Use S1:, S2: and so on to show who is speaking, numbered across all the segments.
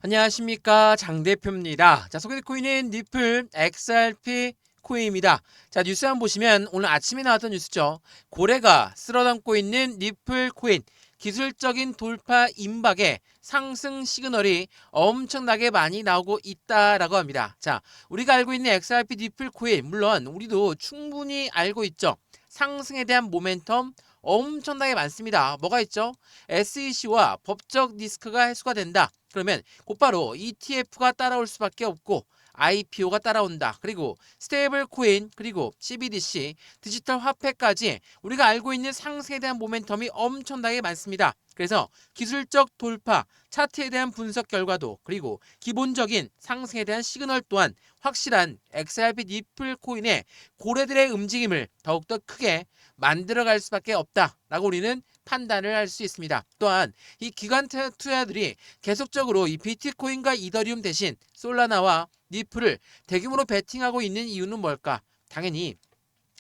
S1: 안녕하십니까, 장 대표입니다. 자, 소개될 코인은 니플 XRP 코인입니다. 자, 뉴스 한번 보시면 오늘 아침에 나왔던 뉴스죠. 고래가 쓸어담고 있는 니플 코인 기술적인 돌파 임박에 상승 시그널이 엄청나게 많이 나오고 있다라고 합니다. 자, 우리가 알고 있는 XRP 니플 코인, 물론 우리도 충분히 알고 있죠. 상승에 대한 모멘텀 엄청나게 많습니다. 뭐가 있죠? SEC와 법적 리스크가 해소가 된다. 그러면 곧바로 ETF가 따라올 수밖에 없고 IPO가 따라온다. 그리고 스테이블 코인, 그리고 CBDC, 디지털 화폐까지 우리가 알고 있는 상승에 대한 모멘텀이 엄청나게 많습니다. 그래서 기술적 돌파, 차트에 대한 분석 결과도, 그리고 기본적인 상승에 대한 시그널 또한 확실한 XRP 니플 코인의 고래들의 움직임을 더욱더 크게 만들어갈 수밖에 없다라고 우리는 판단을 할 수 있습니다. 또한 이 기관 투자들이 계속적으로 이 비트코인과 이더리움 대신 솔라나와 니플을 대규모로 베팅하고 있는 이유는 뭘까? 당연히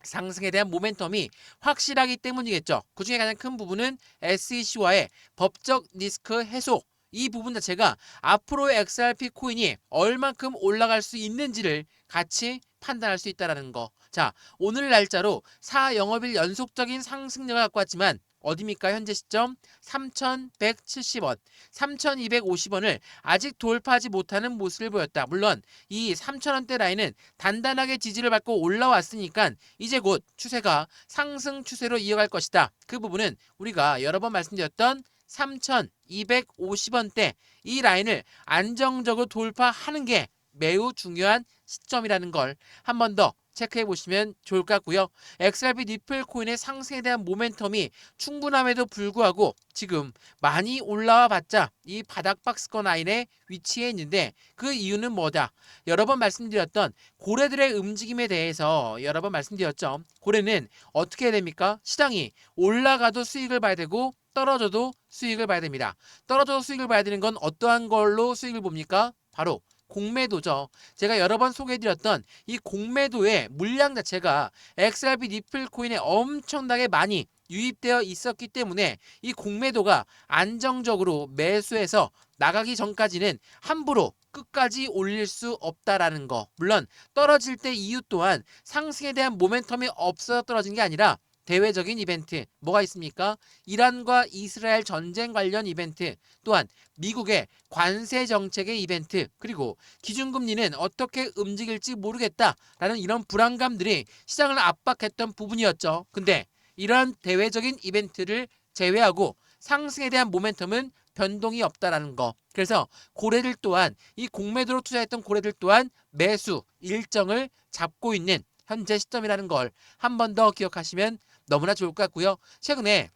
S1: 상승에 대한 모멘텀이 확실하기 때문이겠죠. 그중에 가장 큰 부분은 SEC와의 법적 리스크 해소, 이 부분 자체가 앞으로의 XRP 코인이 얼만큼 올라갈 수 있는지를 같이 판단할 수 있다는 거. 자, 오늘 날짜로 4영업일 연속적인 상승력을 갖고 왔지만 어디입니까? 현재 시점 3,170원, 3,250원을 아직 돌파하지 못하는 모습을 보였다. 물론 이 3,000원대 라인은 단단하게 지지를 받고 올라왔으니까 이제 곧 추세가 상승 추세로 이어갈 것이다. 그 부분은 우리가 여러 번 말씀드렸던 3,250원대 이 라인을 안정적으로 돌파하는 게 매우 중요한 시점이라는 걸 한 번 더 체크해 보시면 좋을 것 같고요. XRP 니플 코인의 상승에 대한 모멘텀이 충분함에도 불구하고 지금 많이 올라와 봤자 이 바닥 박스권 라인에 위치해 있는데 그 이유는 뭐다? 여러 번 말씀드렸던 고래들의 움직임에 대해서 여러 번 말씀드렸죠. 고래는 어떻게 해야 됩니까? 시장이 올라가도 수익을 봐야 되고 떨어져도 수익을 봐야 됩니다. 떨어져도 수익을 봐야 되는 건 어떠한 걸로 수익을 봅니까? 바로 공매도죠. 제가 여러 번 소개해드렸던 이 공매도의 물량 자체가 XRP 니플 코인에 엄청나게 많이 유입되어 있었기 때문에 이 공매도가 안정적으로 매수해서 나가기 전까지는 함부로 끝까지 올릴 수 없다라는 거. 물론 떨어질 때 이유 또한 상승에 대한 모멘텀이 없어서 떨어진 게 아니라 대외적인 이벤트 뭐가 있습니까? 이란과 이스라엘 전쟁 관련 이벤트, 또한 미국의 관세 정책의 이벤트, 그리고 기준금리는 어떻게 움직일지 모르겠다라는 이런 불안감들이 시장을 압박했던 부분이었죠. 근데 이런 대외적인 이벤트를 제외하고 상승에 대한 모멘텀은 변동이 없다라는 거. 그래서 고래들 또한 이 공매도로 투자했던 고래들 또한 매수 일정을 잡고 있는 현재 시점이라는 걸 한 번 더 기억하시면 너무나 좋을 것 같고요. 최근에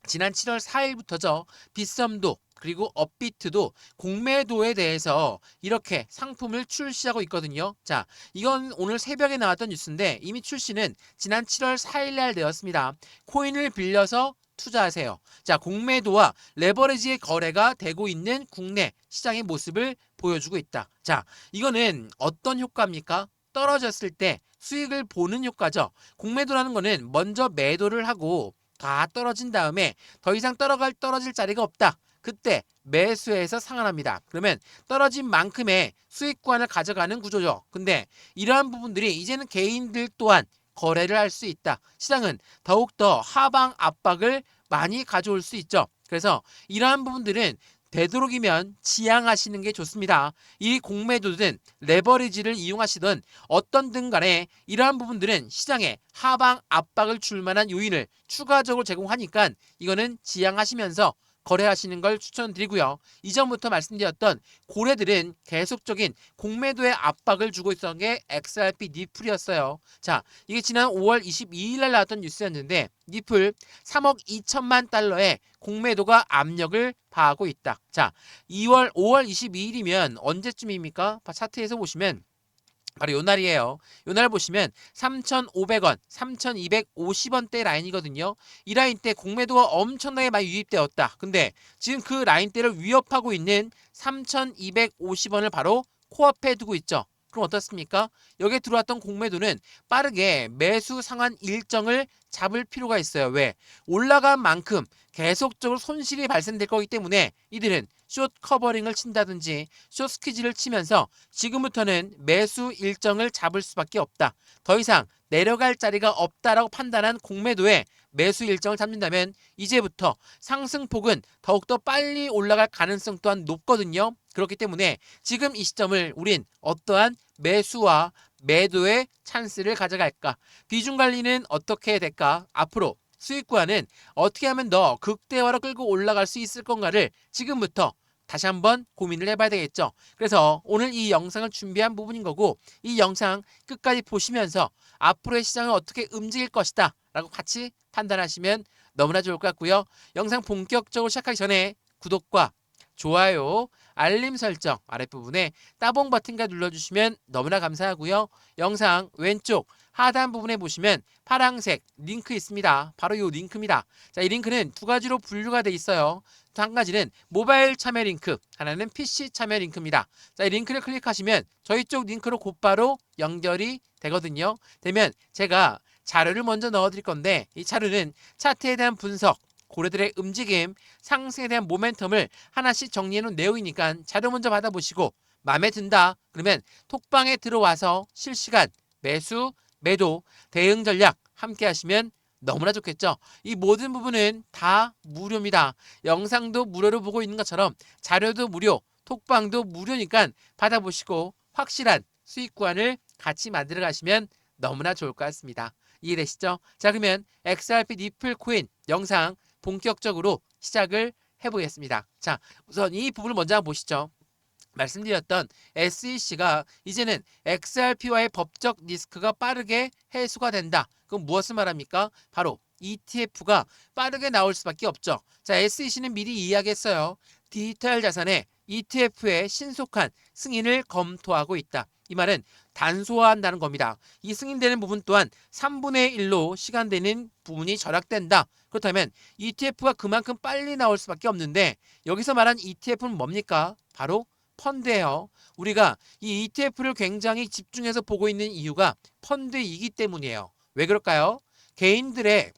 S1: 지난 7월 4일부터죠. 빗썸도 그리고 업비트도 공매도에 대해서 이렇게 상품을 출시하고 있거든요. 자, 이건 오늘 새벽에 나왔던 뉴스인데 이미 출시는 지난 7월 4일 날 되었습니다. 코인을 빌려서 투자하세요. 자, 공매도와 레버리지의 거래가 되고 있는 국내 시장의 모습을 보여주고 있다. 자, 이거는 어떤 효과입니까? 떨어졌을 때 수익을 보는 효과죠. 공매도라는 거는 먼저 매도를 하고 다 떨어진 다음에 더 이상 떨어질 자리가 없다. 그때 매수해서 상환합니다. 그러면 떨어진 만큼의 수익 구간을 가져가는 구조죠. 근데 이러한 부분들이 이제는 개인들 또한 거래를 할 수 있다. 시장은 더욱더 하방 압박을 많이 가져올 수 있죠. 그래서 이러한 부분들은 되도록이면 지양하시는 게 좋습니다. 이 공매도든 레버리지를 이용하시든 어떤 등 간에 이러한 부분들은 시장에 하방 압박을 줄 만한 요인을 추가적으로 제공하니까 이거는 지양하시면서 거래하시는 걸 추천드리고요. 이전부터 말씀드렸던 고래들은 계속적인 공매도의 압박을 주고 있었던 게 XRP 니플이었어요. 자, 이게 지난 5월 22일 날 나왔던 뉴스였는데 니플 3억 2천만 달러의 공매도가 압력을 파하고 있다. 자, 5월 22일이면 언제쯤입니까? 차트에서 보시면 바로 요 날이에요. 요 날 보시면 3,500원, 3,250원대 라인이거든요. 이 라인 때 공매도가 엄청나게 많이 유입되었다. 근데 지금 그 라인대를 위협하고 있는 3,250원을 바로 코앞에 두고 있죠. 그럼 어떻습니까? 여기에 들어왔던 공매도는 빠르게 매수 상한 일정을 잡을 필요가 있어요. 왜? 올라간 만큼 계속적으로 손실이 발생될 거기 때문에 이들은 숏 커버링을 친다든지 숏 스퀴즈를 치면서 지금부터는 매수 일정을 잡을 수밖에 없다. 더 이상 내려갈 자리가 없다라고 판단한 공매도에 매수 일정을 잡는다면 이제부터 상승폭은 더욱더 빨리 올라갈 가능성 또한 높거든요. 그렇기 때문에 지금 이 시점을 우린 어떠한 매수와 매도의 찬스를 가져갈까? 비중 관리는 어떻게 해야 될까? 앞으로 수익 구간은 어떻게 하면 더 극대화로 끌고 올라갈 수 있을 건가를 지금부터 다시 한번 고민을 해봐야 되겠죠. 그래서 오늘 이 영상을 준비한 부분인 거고 이 영상 끝까지 보시면서 앞으로의 시장을 어떻게 움직일 것이다 라고 같이 판단하시면 너무나 좋을 것 같고요. 영상 본격적으로 시작하기 전에 구독과 좋아요, 알림 설정 아랫부분에 따봉 버튼과 눌러주시면 너무나 감사하고요. 영상 왼쪽 하단 부분에 보시면 파란색 링크 있습니다. 바로 이 링크입니다. 자, 이 링크는 두 가지로 분류가 돼 있어요. 한 가지는 모바일 참여 링크, 하나는 PC 참여 링크입니다. 자, 이 링크를 클릭하시면 저희 쪽 링크로 곧바로 연결이 되거든요. 되면 제가 자료를 먼저 넣어드릴 건데 이 자료는 차트에 대한 분석, 고래들의 움직임, 상승에 대한 모멘텀을 하나씩 정리해놓은 내용이니까 자료 먼저 받아보시고 마음에 든다 그러면 톡방에 들어와서 실시간 매수, 매도, 대응 전략 함께 하시면 너무나 좋겠죠. 이 모든 부분은 다 무료입니다. 영상도 무료로 보고 있는 것처럼 자료도 무료, 톡방도 무료니까 받아보시고 확실한 수익 구간을 같이 만들어 가시면 너무나 좋을 것 같습니다. 이해되시죠? 자, 그러면 XRP 니플 코인 영상 본격적으로 시작을 해보겠습니다. 자, 우선 이 부분을 먼저 한번 보시죠. 말씀드렸던 SEC가 이제는 XRP와의 법적 리스크가 빠르게 해소가 된다. 그럼 무엇을 말합니까? 바로 ETF가 빠르게 나올 수밖에 없죠. 자, SEC는 미리 이야기했어요. 디지털 자산의 ETF의 신속한 승인을 검토하고 있다. 이 말은 단소화한다는 겁니다. 이 승인되는 부분 또한 3분의 1로 시간되는 부분이 절약된다. 그렇다면 ETF가 그만큼 빨리 나올 수밖에 없는데 여기서 말한 ETF는 뭡니까? 바로 펀드예요. 우리가 이 ETF를 굉장히 집중해서 보고 있는 이유가 펀드이기 때문이에요. 왜 그럴까요? 개인들의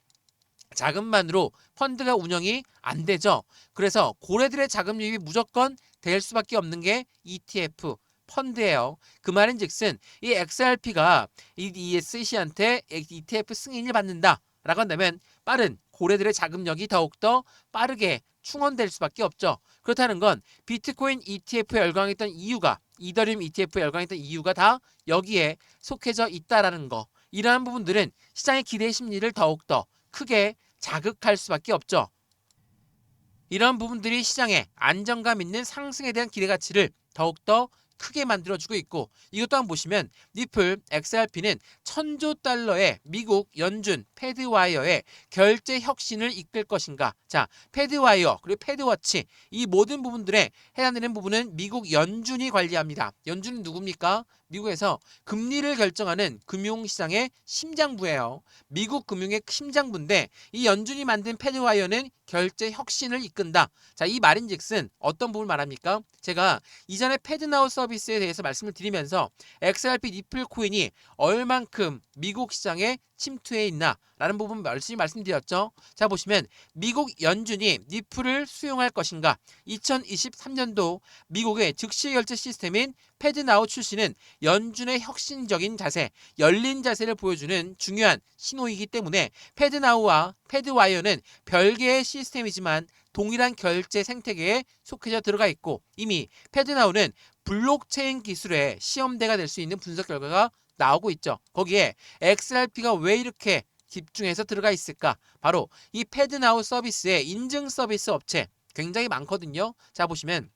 S1: 자금만으로 펀드가 운영이 안 되죠. 그래서 고래들의 자금 유입이 무조건 될 수밖에 없는 게 ETF 펀드예요. 그 말인즉슨 이 XRP가 이 SEC한테 ETF 승인을 받는다 라고 한다면 빠른 고래들의 자금력이 더욱더 빠르게 충원될 수밖에 없죠. 그렇다는 건 비트코인 ETF에 열광했던 이유가 이더리움 ETF에 열광했던 이유가 다 여기에 속해져 있다라는 거. 이러한 부분들은 시장의 기대 심리를 더욱더 크게 자극할 수밖에 없죠. 이런 부분들이 시장에 안정감 있는 상승에 대한 기대 가치를 더욱더 크게 만들어주고 있고 이것 또한 보시면 니플 XRP는 1000조 달러의 미국 연준 패드와이어의 결제 혁신을 이끌 것인가. 자, 패드와이어 그리고 패드워치 이 모든 부분들에 해당되는 부분은 미국 연준이 관리합니다. 연준은 누굽니까? 미국에서 금리를 결정하는 금융시장의 심장부예요. 미국 금융의 심장부인데 이 연준이 만든 패드와이어는 결제 혁신을 이끈다. 자, 이 말인즉슨 어떤 부분을 말합니까? 제가 이전에 패드나우 서비스에 대해서 말씀을 드리면서 XRP 니플 코인이 얼만큼 미국 시장에 침투해 있나 라는 부분 열심히 말씀드렸죠. 자, 보시면 미국 연준이 니플을 수용할 것인가. 2023년도 미국의 즉시 결제 시스템인 패드나우 출시는 연준의 혁신적인 자세, 열린 자세를 보여주는 중요한 신호이기 때문에 패드나우와 패드와이어는 별개의 시스템이지만 동일한 결제 생태계에 속해져 들어가 있고 이미 패드나우는 블록체인 기술의 시험대가 될 수 있는 분석 결과가 나오고 있죠. 거기에 XRP가 왜 이렇게 집중해서 들어가 있을까? 바로 이 패드나우 서비스의 인증 서비스 업체 굉장히 많거든요. 자, 보시면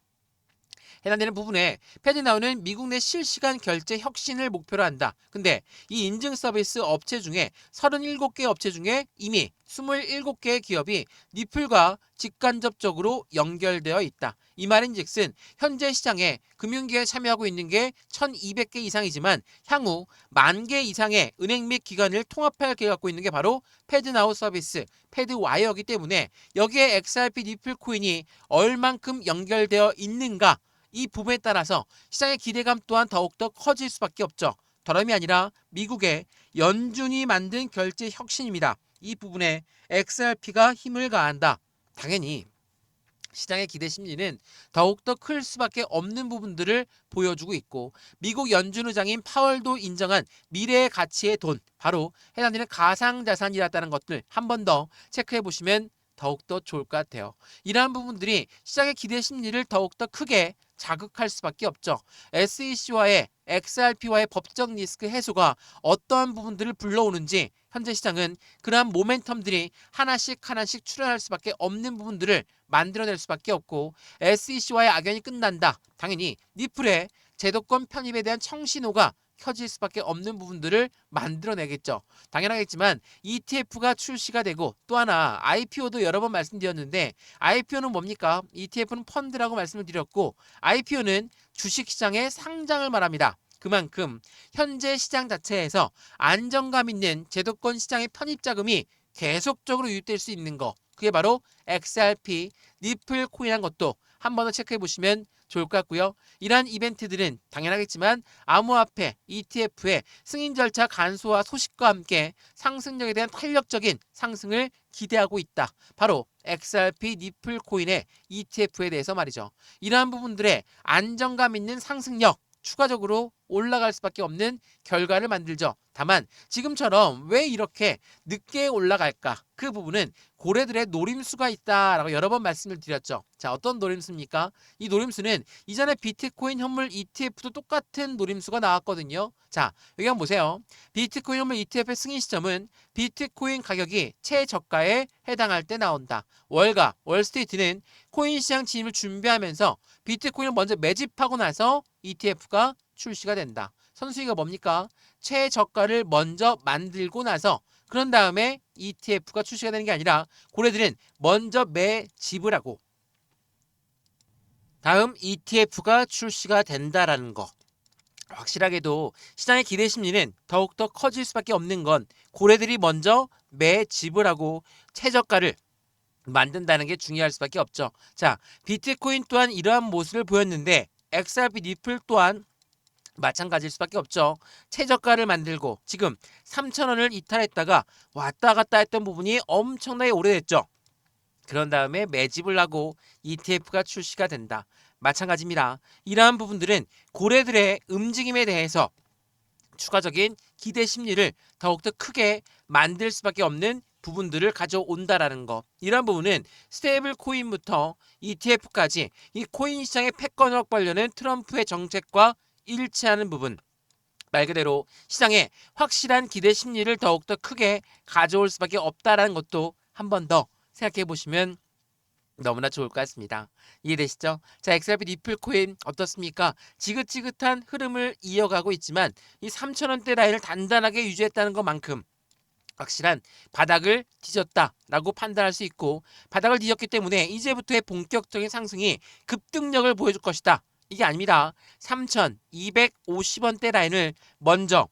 S1: 해당되는 부분에 패드나우는 미국 내 실시간 결제 혁신을 목표로 한다. 근데 이 인증 서비스 업체 중에 37개 업체 중에 이미 27개의 기업이 니플과 직간접적으로 연결되어 있다. 이 말인즉슨 현재 시장에 금융기관에 참여하고 있는 게 1200개 이상이지만 향후 10,000개 이상의 은행 및 기관을 통합하여 갖고 있는 게 바로 패드나우 서비스, 패드와이어이기 때문에 여기에 XRP 니플 코인이 얼만큼 연결되어 있는가 이 부분에 따라서 시장의 기대감 또한 더욱더 커질 수밖에 없죠. 다름이 아니라 미국의 연준이 만든 결제 혁신입니다. 이 부분에 XRP가 힘을 가한다. 당연히 시장의 기대 심리는 더욱더 클 수밖에 없는 부분들을 보여주고 있고, 미국 연준 의장인 파월도 인정한 미래의 가치의 돈, 바로 해당되는 가상자산이라는 것들 한 번 더 체크해 보시면 더욱더 좋을 것 같아요. 이러한 부분들이 시장의 기대 심리를 더욱더 크게 자극할 수밖에 없죠. SEC와의 XRP와의 법적 리스크 해소가 어떠한 부분들을 불러오는지 현재 시장은 그러한 모멘텀들이 하나씩 출현할 수밖에 없는 부분들을 만들어낼 수밖에 없고, SEC와의 악연이 끝난다. 당연히 리플의 제도권 편입에 대한 청신호가 켜질 수밖에 없는 부분들을 만들어내겠죠. 당연하겠지만 ETF가 출시가 되고, 또 하나 IPO도 여러 번 말씀드렸는데, IPO는 뭡니까? ETF는 펀드라고 말씀을 드렸고, IPO는 주식시장의 상장을 말합니다. 그만큼 현재 시장 자체에서 안정감 있는 제도권 시장의 편입 자금이 계속적으로 유입될 수 있는 거, 그게 바로 XRP, 리플 코인이라는 것도 한 번 더 체크해 보시면 좋을 것 같고요. 이러한 이벤트들은 당연하겠지만 암호화폐, ETF의 승인 절차 간소화 소식과 함께 상승력에 대한 탄력적인 상승을 기대하고 있다. 바로 XRP, 리플 코인의 ETF에 대해서 말이죠. 이러한 부분들의 안정감 있는 상승력, 추가적으로 올라갈 수밖에 없는 결과를 만들죠. 다만 지금처럼 왜 이렇게 늦게 올라갈까? 그 부분은 고래들의 노림수가 있다라고 여러 번 말씀을 드렸죠. 자, 어떤 노림수입니까? 이 노림수는 이전에 비트코인 현물 ETF도 똑같은 노림수가 나왔거든요. 자, 여기 한번 보세요. 비트코인 현물 ETF의 승인 시점은 비트코인 가격이 최저가에 해당할 때 나온다. 월가, 월스트리트는 코인 시장 진입을 준비하면서 비트코인을 먼저 매집하고 나서 ETF가 출시가 된다. 선수위가 뭡니까? 최저가를 먼저 만들고 나서 그런 다음에 ETF가 출시가 되는 게 아니라, 고래들은 먼저 매집을 하고 다음 ETF가 출시가 된다라는 거. 확실하게도 시장의 기대 심리는 더욱더 커질 수밖에 없는 건 고래들이 먼저 매집을 하고 최저가를 만든다는 게 중요할 수밖에 없죠. 자, 비트코인 또한 이러한 모습을 보였는데 XRP 리플 또한 마찬가지일 수밖에 없죠. 최저가를 만들고 지금 3,000원을 이탈했다가 왔다 갔다 했던 부분이 엄청나게 오래됐죠. 그런 다음에 매집을 하고 ETF가 출시가 된다. 마찬가지입니다. 이러한 부분들은 고래들의 움직임에 대해서 추가적인 기대 심리를 더욱더 크게 만들 수밖에 없는 부분들을 가져온다라는 거. 이런 부분은 스테이블 코인부터 ETF까지 이 코인 시장의 패권을 확보하려는 트럼프의 정책과 일치하는 부분, 말 그대로 시장에 확실한 기대 심리를 더욱더 크게 가져올 수밖에 없다라는 것도 한 번 더 생각해 보시면 너무나 좋을 것 같습니다. 이해되시죠? 자, XRP 리플 코인 어떻습니까? 지긋지긋한 흐름을 이어가고 있지만 이 3,000원대 라인을 단단하게 유지했다는 것만큼 확실한 바닥을 뒤졌다라고 판단할 수 있고, 바닥을 뒤졌기 때문에 이제부터의 본격적인 상승이 급등력을 보여줄 것이다. 이게 아닙니다. 3,250원대 라인을 먼저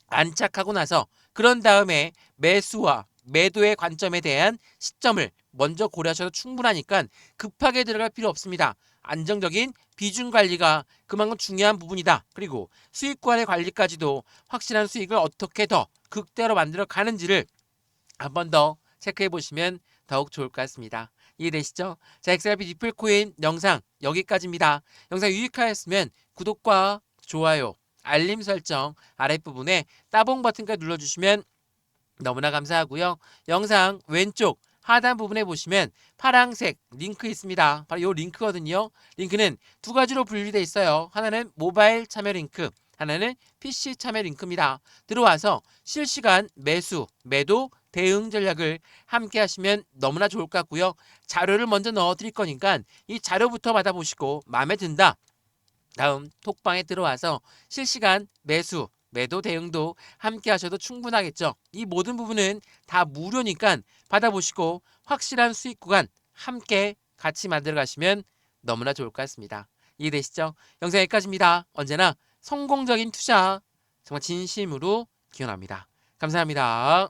S1: 안착하고 나서 그런 다음에 매수와 매도의 관점에 대한 시점을 먼저 고려하셔도 충분하니까 급하게 들어갈 필요 없습니다. 안정적인 비중 관리가 그만큼 중요한 부분이다. 그리고 수익관의 관리까지도 확실한 수익을 어떻게 더 극대화로 만들어 가는지를 한 번 더 체크해 보시면 더욱 좋을 것 같습니다. 이해되시죠? 자, XRP 리플 코인 영상 여기까지입니다. 영상 유익하였으면 구독과 좋아요, 알림 설정 아랫부분에 따봉 버튼까지 눌러주시면 너무나 감사하고요. 영상 왼쪽 하단 부분에 보시면 파란색 링크 있습니다. 바로 이 링크거든요. 링크는 두 가지로 분리되어 있어요. 하나는 모바일 참여 링크, 하나는 PC 참여 링크입니다. 들어와서 실시간 매수, 매도, 대응 전략을 함께 하시면 너무나 좋을 것 같고요. 자료를 먼저 넣어드릴 거니까 이 자료부터 받아보시고 마음에 든다. 다음 톡방에 들어와서 실시간 매수, 매도 대응도 함께 하셔도 충분하겠죠. 이 모든 부분은 다 무료니까 받아보시고 확실한 수익 구간 함께 같이 만들어 가시면 너무나 좋을 것 같습니다. 이해되시죠? 영상 여기까지입니다. 언제나 성공적인 투자 정말 진심으로 기원합니다. 감사합니다.